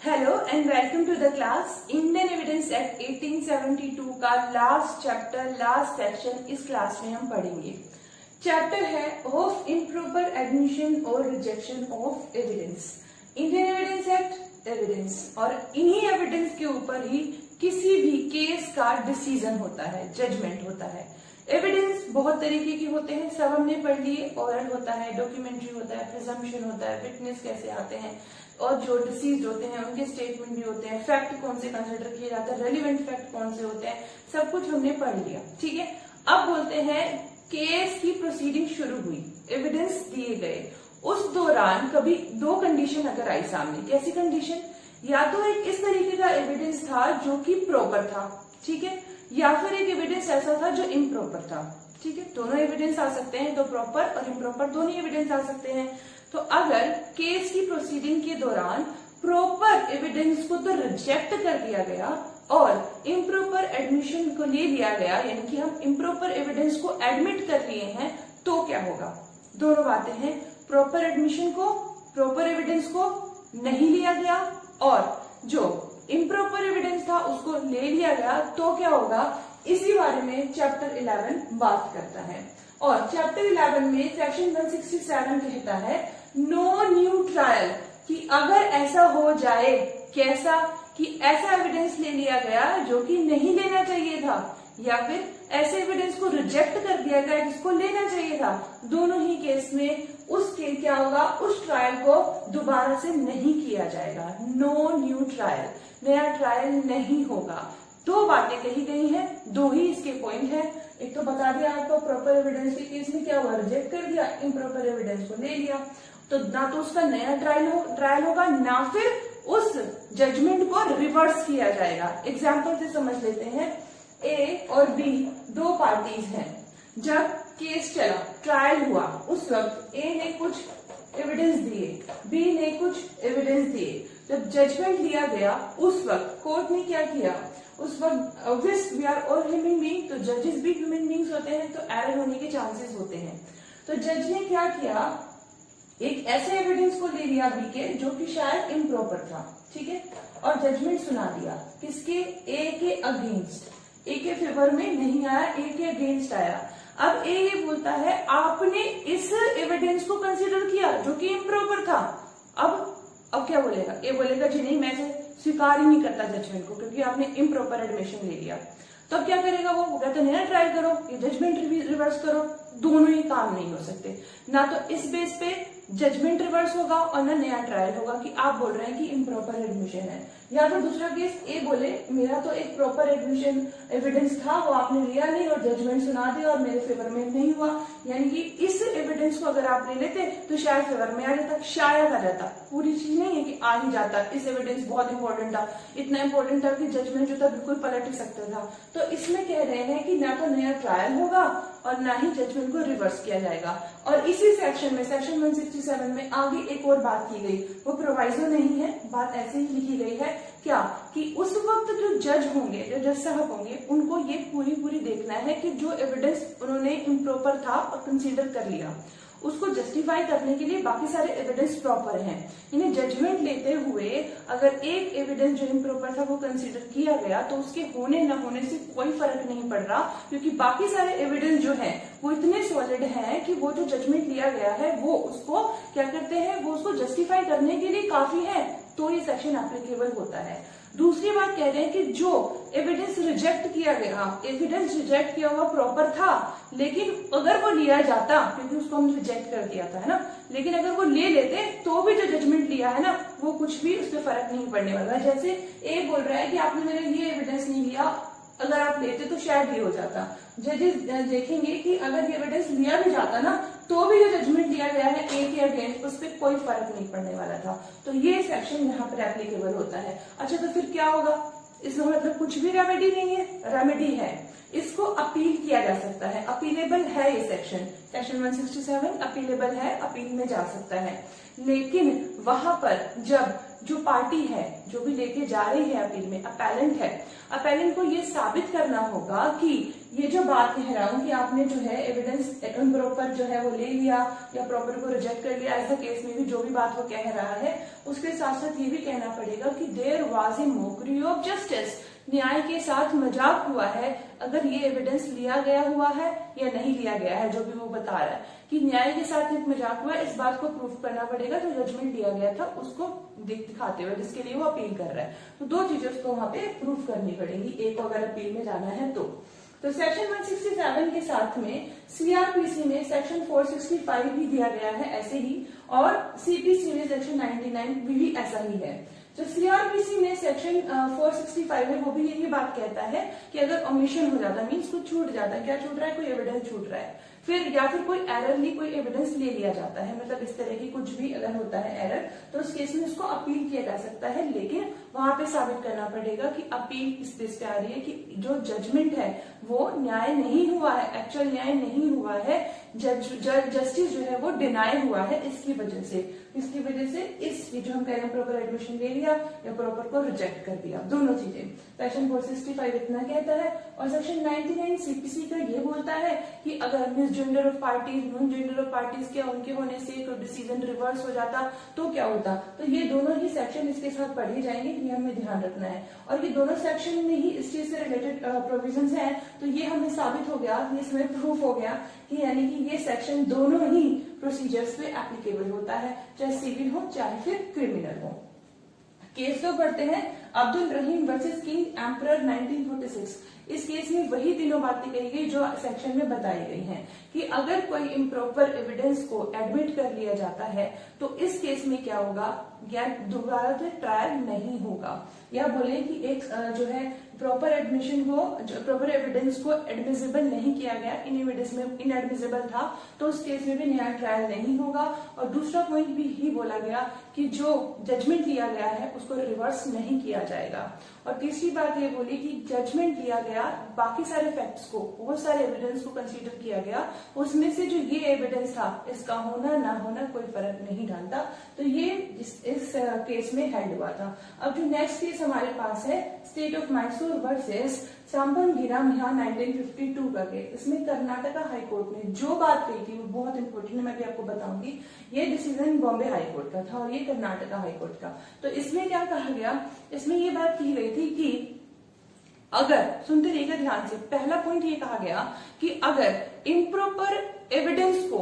Hello and welcome to the class. Indian Evidence Act 1872 का last chapter, last section इस class में हम पढ़ेंगे। चैप्टर है ऑफ इम्प्रॉपर एडमिशन और rejection of evidence. Indian Evidence Act evidence, और इन्हीं एविडेंस के ऊपर ही किसी भी केस का डिसीजन होता है, जजमेंट होता है। एविडेंस बहुत तरीके के होते हैं, सब हमने पढ़ लिए। ओरल होता है, डॉक्यूमेंट्री होता है, प्रिजम्पशन होता है, विटनेस कैसे आते हैं, और जो डिसीज होते हैं उनके स्टेटमेंट भी होते हैं, फैक्ट कौन से कंसिडर किए जाते हैं, रेलिवेंट फैक्ट कौन से होते हैं, सब कुछ हमने पढ़ लिया। ठीक है, अब बोलते हैं केस की प्रोसीडिंग शुरू हुई, एविडेंस दिए गए, उस दौरान कभी दो कंडीशन अगर आई सामने। कैसी कंडीशन? या तो एक इस तरीके का एविडेंस था जो कि प्रॉपर था, ठीक है, या फिर एक एविडेंस ऐसा था जो इम्प्रॉपर था। ठीक है, दोनों एविडेंस आ सकते हैं, तो प्रॉपर और इम्प्रॉपर दोनों एविडेंस आ सकते हैं। तो अगर केस की प्रोसीडिंग के दौरान प्रॉपर एविडेंस को तो रिजेक्ट कर दिया गया और इम्प्रॉपर एडमिशन को ले लिया गया, यानी कि हम इम्प्रॉपर एविडेंस को एडमिट कर लिए हैं, तो क्या होगा? दोनों बातें हैं, प्रॉपर एडमिशन को, प्रॉपर एविडेंस को नहीं लिया गया, और जो इम्प्रॉपर एविडेंस था उसको ले लिया गया, तो क्या होगा? इसी बारे में चैप्टर 11 बात करता है। और चैप्टर 11 में सेक्शन 167 कहता है नो न्यू ट्रायल, कि अगर ऐसा हो जाए, कैसा कि ऐसा एविडेंस ले लिया गया जो कि नहीं लेना चाहिए था, या फिर ऐसे एविडेंस को रिजेक्ट कर दिया गया जिसको लेना चाहिए था, दोनों ही केस में उसके क्या होगा? उस ट्रायल को दोबारा से नहीं किया जाएगा। नो न्यू ट्रायल, नया ट्रायल नहीं होगा। दो बातें कही गई हैं, दो ही इसके पॉइंट है। एक तो बता दिया आपको प्रॉपर एविडेंस के केस में क्या हुआ, रिजेक्ट कर दिया, इम्प्रॉपर एविडेंस को ले लिया, तो ना तो उसका नया ट्रायल होगा, ना फिर उस जजमेंट को रिवर्स किया जाएगा। एग्जाम्पल से समझ लेते हैं, ए और बी दो पार्टीज हैं। जब केस चला, ट्रायल हुआ, उस वक्त ए ने कुछ एविडेंस दिए, बी ने कुछ एविडेंस दिए। जब जजमेंट लिया गया उस वक्त कोर्ट ने क्या किया? उस वक्त obvious we are all human being, तो जजेस भी ह्यूमन बीइंग्स होते हैं, तो एरर होने के चांसेस होते हैं। तो जज ने क्या किया? एक ऐसे एविडेंस को ले लिया बी के जो कि शायद इम्प्रॉपर था, ठीक है, और जजमेंट सुना दिया किसके? ए के अगेंस्ट। ए के फेवर में नहीं आया, ए के अगेंस्ट आया। अब ए ये बोलता है आपने इस एविडेंस को कंसीडर किया जो कि इम्प्रॉपर था। अब क्या बोलेगा? ए बोलेगा जी नहीं, मैं स्वीकार ही नहीं करता जजमेंट को, क्योंकि आपने इम्प्रॉपर एडमिशन ले लिया। तो अब क्या करेगा वो? कहते नया ट्रायल करो, ये जजमेंट रिवर्स करो। दोनों ही काम नहीं हो सकते, ना तो इस बेस पे जजमेंट रिवर्स होगा और ना नया ट्रायल होगा कि आप बोल रहे हैं कि इम्प्रॉपर एडमिशन है। या फिर दूसरा केस, ए बोले मेरा तो एक प्रॉपर एडमिशन एविडेंस था, वो आपने लिया नहीं और जजमेंट सुना दिया और मेरे फेवर में नहीं हुआ, यानी कि इस एविडेंस को अगर आप ले लेते तो शायद फेवर में आ जाता, शायद आ जाता, पूरी चीज नहीं है कि आ ही जाता। इस एविडेंस बहुत इंपॉर्टेंट था, इतना इंपॉर्टेंट था कि जजमेंट जो था बिल्कुल पलट ही सकता था। तो इसमें कह रहे हैं कि ना तो नया ट्रायल होगा और ना ही जजमेंट को रिवर्स किया जाएगा। और इसी सेक्शन में, सेक्शन 167 में आगे एक और बात की गई, वो प्रोवाइजो नहीं है, बात ऐसे ही लिखी गई है क्या? कि उस वक्त जो जज होंगे, जो जज साहब होंगे, उनको ये पूरी देखना है कि जो एविडेंस उन्होंने इम्प्रॉपर था और कंसीडर कर लिया, उसको जस्टिफाई करने के लिए बाकी सारे एविडेंस प्रॉपर हैं। इन्हें जजमेंट लेते हुए अगर एक एविडेंस जो इम्प्रॉपर था वो कंसीडर किया गया, तो उसके होने न होने से कोई फर्क नहीं पड़ रहा, क्योंकि बाकी सारे एविडेंस जो है वो इतने सॉलिड हैं कि वो जो जजमेंट लिया गया है वो उसको क्या करते हैं, वो उसको जस्टिफाई करने के लिए काफी है, तो ये सेक्शन एप्लीकेबल होता है। दूसरी बात कह रहे हैं कि जो एविडेंस रिजेक्ट किया गया, एविडेंस रिजेक्ट किया हुआ प्रॉपर था, लेकिन अगर वो लिया जाता, क्योंकि उसको हम रिजेक्ट कर दिया था, है ना, लेकिन अगर वो ले लेते तो भी जो जजमेंट लिया है ना, वो कुछ भी उस पर फर्क नहीं पड़ने वाला। जैसे ए बोल रहा है कि आपने मेरे लिए एविडेंस नहीं लिया, अगर आप लेते तो शायद ये हो जाता। जजेस देखेंगे कि अगर ये एविडेंस लिया भी जाता ना, तो भी जो जजमेंट दिया गया है ए के अगेंस्ट, उस पर कोई फर्क नहीं पड़ने वाला था। तो ये सेक्शन यहाँ पर एप्लीकेबल होता है। अच्छा, तो फिर क्या होगा? इसमें मतलब कुछ भी रेमेडी नहीं है, रेमेडी है, इसको अपील किया जा सकता है, अपीलेबल है ये सेक्शन 167 अपीलेबल है, अपील में जा सकता है। लेकिन वहां पर जब जो पार्टी है, जो भी लेके जा रही है अपील में, अपेलेंट है, अपेलेंट को ये साबित करना होगा कि ये जो बात कह रहा हूं कि आपने जो है एविडेंस इम्प्रॉपर जो है वो ले लिया या प्रॉपर को रिजेक्ट कर लिया, ऐसा केस में भी जो भी बात वो कह रहा है उसके साथ साथ ये भी कहना पड़ेगा कि there was a mockery of justice, न्याय के साथ मजाक हुआ है। अगर ये एविडेंस लिया गया हुआ है या नहीं लिया गया है, जो भी वो बता रहा है कि न्याय के साथ एक मजाक हुआ है, इस बात को प्रूफ करना पड़ेगा। जो जजमेंट दिया गया था उसको दिखाते हुए, जिसके लिए वो अपील कर रहा है, तो दो चीजें उसको वहां पे प्रूफ करनी पड़ेगी, एक अगर अपील में जाना है तो सेक्शन 167 के साथ में सीआरपीसी में सेक्शन 465 भी दिया गया है ऐसे ही, और सीपीसी में सेक्शन 99 भी ऐसा ही है। जो सीआरपीसी में सेक्शन 465 है वो भी यही बात कहता है कि अगर ओमिशन हो जाता है, मीन्स कुछ छूट जाता है, क्या छूट रहा है, कोई एविडेंस छूट रहा है, फिर या फिर कोई एररली कोई एविडेंस ले लिया जाता है, मतलब इस तरह की कुछ भी अगर होता है एरर, तो उस केस में उसको अपील किया जा सकता है। लेकिन वहां पे साबित करना पड़ेगा कि अपील किस बेस पे आ रही है कि जो जजमेंट है वो न्याय नहीं हुआ है, एक्चुअल न्याय नहीं हुआ है, जस्टिस जो है वो डिनाई हुआ है, इसकी वजह से इस जो हम कह रहे हैं प्रॉपर एडमिशन ले लिया या प्रॉपर को रिजेक्ट कर दिया, दोनों चीजें। सेक्शन 465 इतना कहता है और सेक्शन 99 सीपीसी का ये बोलता है कि अगर misgender of parties, non gender of parties के उनके होने से कोई डिसीजन रिवर्स हो जाता तो क्या होता। तो ये दोनों ही सेक्शन इसके साथ पढ़े जाएंगे, ये हमें ध्यान रखना है। और ये दोनों सेक्शन में ही इस चीज से रिलेटेड प्रोविजंस हैं, तो ये हमें साबित हो गया, ये इसमें प्रूफ हो गया कि यानी कि ये सेक्शन दोनों ही प्रोसीजर्स पे एप्लीकेबल होता है, चाहे सिविल हो चाहे फिर क्रिमिनल हो। केस तो पढ़ते हैं अब्दुल रहीम वर्सेस किंग एम्परर 1946। इस केस में वही तीनों बातें कही गई जो सेक्शन में बताई गई हैं कि अगर कोई इम्प्रॉपर एविडेंस को एडमिट कर लिया जाता है तो इस केस में क्या होगा, या दोबारा से ट्रायल नहीं होगा, या बोले कि एक जो है प्रॉपर एडमिशन को, प्रॉपर एविडेंस को एडमिसिबल नहीं किया गया, इनएडमिसिबल था, तो उस केस में भी नया ट्रायल नहीं होगा। और दूसरा पॉइंट भी ही बोला गया कि जो जजमेंट लिया गया है उसको रिवर्स नहीं किया जाएगा। और तीसरी बात ये बोली कि जजमेंट लिया गया, बाकी सारे फैक्ट्स को, बहुत सारे एविडेंस को कंसीडर किया गया, उसमें से जो ये एविडेंस था इसका होना ना होना कोई फर्क नहीं डालता। तो ये इस केस में हेल्ड हुआ था। अब जो नेक्स्ट केस हमारे पास है स्टेट ऑफ मैसूर वर्सेस सांबनगिरा मिहा 1952 का केस। इसमें कर्नाटका हाईकोर्ट ने जो बात कही थी वो बहुत इंपॉर्टेंट है, मैं भी आपको बताऊंगी। ये डिसीजन बॉम्बे हाईकोर्ट का था और ये कर्नाटका हाईकोर्ट का। तो इसमें क्या कहा गया, इसमें ये बात की गई थी कि अगर, सुनते रहिएगा ध्यान से, पहला पॉइंट ये कहा गया कि अगर इम्प्रॉपर एविडेंस को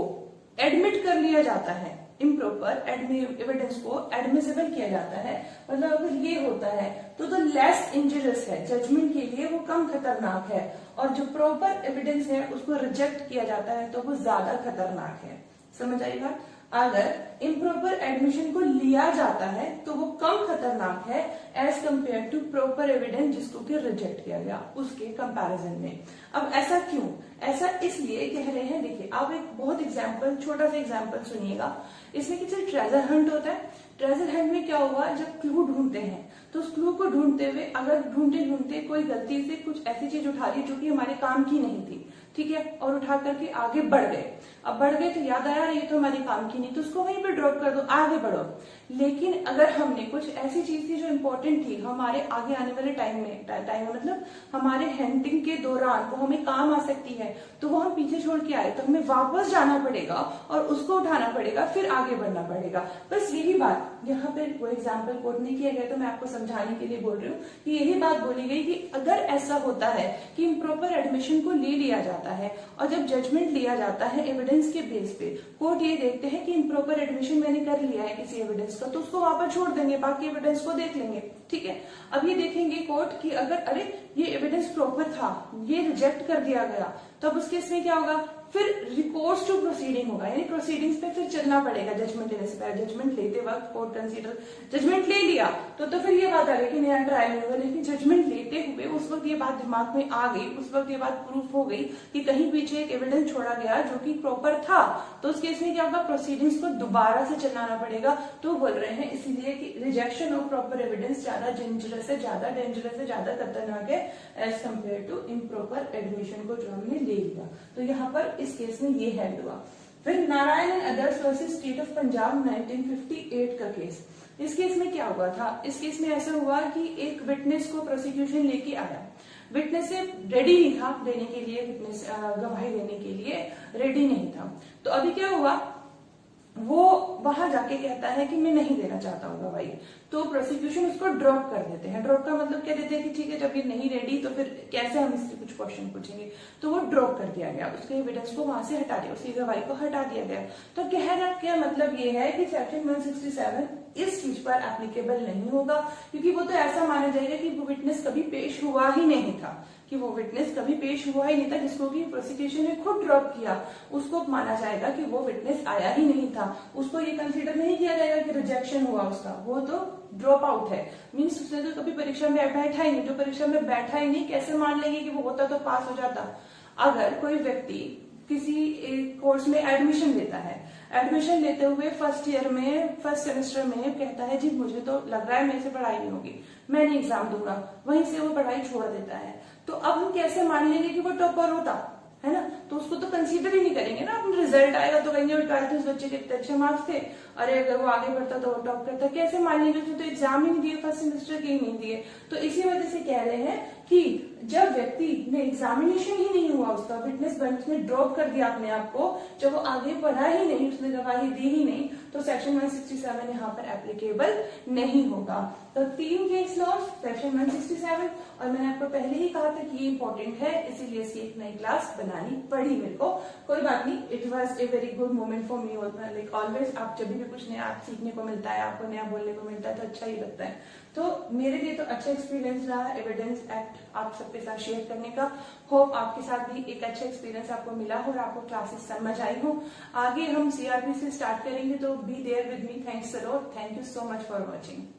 एडमिट कर लिया जाता है, इम्प्रॉपर एविडेंस को एडमिसिबल किया जाता है, मतलब अगर ये होता है तो लेस इंजरियस है, जजमेंट के लिए वो कम खतरनाक है, और जो प्रॉपर एविडेंस है उसको रिजेक्ट किया जाता है तो वो ज्यादा खतरनाक है। समझ आई बात। अगर इम्प्रॉपर एडमिशन को लिया जाता है तो वो कम खतरनाक है as compare to proper evidence जिसको कि रिजेक्ट किया गया, उसके कंपैरिजन में। अब ऐसा क्यों, ऐसा इसलिए कह रहे हैं, देखिए आप एक बहुत एग्जाम्पल, छोटा सा एग्जाम्पल सुनिएगा। इसमें किसी ट्रेजर हंट होता है, ट्रेजर हंट में क्या हुआ, जब क्लू ढूंढते हैं तो उस क्लू को ढूंढते हुए अगर ढूंढते ढूंढते कोई गलती से कुछ ऐसी चीज उठा ली जो कि हमारे काम की नहीं थी, ठीक है, और उठा करके आगे बढ़ गए। अब बढ़ गए तो याद आया ये तो हमारी काम की नहीं, तो उसको वहीं पे ड्रॉप कर दो, आगे बढ़ो। लेकिन अगर हमने कुछ ऐसी चीज थी जो इम्पोर्टेंट थी हमारे आगे आने वाले टाइम में मतलब हमारे हंटिंग के दौरान वो हमें काम आ सकती है, तो वो हम पीछे छोड़ के आए, तो हमें वापस जाना पड़ेगा और उसको उठाना पड़ेगा, फिर आगे बढ़ना पड़ेगा। बस यही बात यहाँ पे वो एग्जाम्पल कोट नहीं किया गया, तो मैं आपको समझाने के लिए बोल रही हूँ कि यही बात बोली गई कि अगर ऐसा होता है कि इम्प्रॉपर एडमिशन को ले लिया जाता है और जब जजमेंट लिया जाता है एविडेंस के बेस पे, कोर्ट ये देखते हैं कि इम्प्रॉपर एडमिशन मैंने कर लिया है किसी एविडेंस का, तो उसको वापस छोड़ देंगे, बाकी एविडेंस को देख लेंगे, ठीक है। अब ये देखेंगे कोर्ट कि अगर अरे ये एविडेंस प्रॉपर था, ये रिजेक्ट कर दिया गया, तो अब उस केस में क्या होगा, फिर रिकोर्स टू प्रोसीडिंग होगा, यानी प्रोसीडिंग्स पे फिर चलना पड़ेगा जजमेंट लेने से पहले। जजमेंट लेते वक्त कोर्ट कंसीडर, जजमेंट ले लिया तो फिर ये बात आ गई कि नया ट्रायल नहीं होगा, लेकिन जजमेंट लेते हुए उस वक्त ये बात दिमाग में आ गई, उस वक्त ये बात प्रूफ हो गई कि कहीं पीछे एक एविडेंस छोड़ा गया जो कि प्रॉपर था, तो उस केस में क्या होगा, प्रोसीडिंग्स को दोबारा से चलाना पड़ेगा। तो बोल रहे हैं इसीलिए कि रिजेक्शन ऑफ प्रॉपर एविडेंस ज्यादा डेंजरस है, ज्यादा खतरनाक है as compare to improper admission को जो हमने ले लिया। तो यहाँ पर इस केस में ये हेल्ड हुआ। फिर Narayan and others versus state of Punjab 1958 का केस। इस केस में क्या हुआ था, इस केस में ऐसा हुआ कि एक विटनेस को प्रोसिक्यूशन लेके आया, विटनेस से रेडी नहीं था देने के लिए, विटनेस गवाही देने के लिए रेडी नहीं था। तो अभी क्या हुआ, वो वहां जाके कहता है कि मैं नहीं देना चाहता हूँ गवाही, तो प्रोसिक्यूशन उसको ड्रॉप कर देते हैं। ड्रॉप का मतलब क्या देते हैं कि ठीक है, जब ये नहीं रेडी तो फिर कैसे हम इससे कुछ क्वेश्चन पूछेंगे, तो वो ड्रॉप कर दिया गया, उसके एविडेंस को वहां से हटा दिया, उसकी गवाही को हटा दिया गया। तो कहना क्या मतलब ये है कि सेक्शन 167 इस चीज पर एप्लीकेबल नहीं होगा, क्योंकि वो तो ऐसा माना जाएगा कि वो विटनेस कभी पेश हुआ ही नहीं था, कि वो विटनेस कभी पेश हुआ ही नहीं था, जिसको कि प्रोसिक्यूशन ने खुद ड्रॉप किया, उसको माना जाएगा कि वो विटनेस आया ही नहीं था। उसको ये कंसीडर नहीं किया जाएगा कि रिजेक्शन हुआ उसका, वो तो ड्रॉप आउट है, मीन्स उसने तो कभी परीक्षा में बैठा ही नहीं। जो परीक्षा में बैठा ही नहीं, कैसे मान लेंगे कि वो होता तो पास हो जाता। अगर कोई व्यक्ति किसी कोर्स में एडमिशन लेता है, एडमिशन लेते हुए फर्स्ट ईयर में, फर्स्ट सेमेस्टर में कहता है जी मुझे तो लग रहा है मेरे से पढ़ाई नहीं होगी, मैं नहीं एग्जाम दूंगा, वहीं से वो पढ़ाई छोड़ देता है, तो अब हम कैसे मान लेंगे कि वो टॉपर होता है ना? तो उसको तो कंसीडर ही नहीं करेंगे ना। अपना रिजल्ट आएगा तो कहेंगे ट्वेल्थ में उस बच्चे के इतने अच्छे मार्क्स थे, अरे अगर वो आगे बढ़ता तो वो टॉप करता। कैसे मान लेंगे, उसने तो एग्जाम ही नहीं दिए, फर्स्ट सेमेस्टर के ही नहीं दिए। तो इसी वजह से कह रहे हैं कि जब व्यक्ति ने एग्जामिनेशन ही नहीं हुआ उसका, विटनेस बेंच में ड्रॉप कर दिया अपने आप को, जब वो आगे पढ़ा ही नहीं, उसने गवाही दी ही नहीं, तो सेक्शन 167 यहाँ पर एप्लीकेबल नहीं होगा। तो 3 केस लॉ सेक्शन 167, और मैंने आपको पहले ही कहा था कि ये इंपॉर्टेंट है, इसीलिए इसकी एक नई क्लास बनानी पड़ी मेरे को। कोई बात नहीं, it was a very good moment for me, like always. आप जब भी कुछ नया सीखने को मिलता है, आपको नया बोलने को मिलता है, तो अच्छा ही लगता है। तो मेरे लिए तो अच्छा एक्सपीरियंस रहा एविडेंस एक्ट आप सबके साथ शेयर करने का। होप आपके साथ भी एक अच्छा एक्सपीरियंस आपको मिला हो और आपको क्लासेस समझ आई हो। आगे हम CRP से स्टार्ट करेंगे, तो be there with me. Thanks a lot, thank you so much for watching.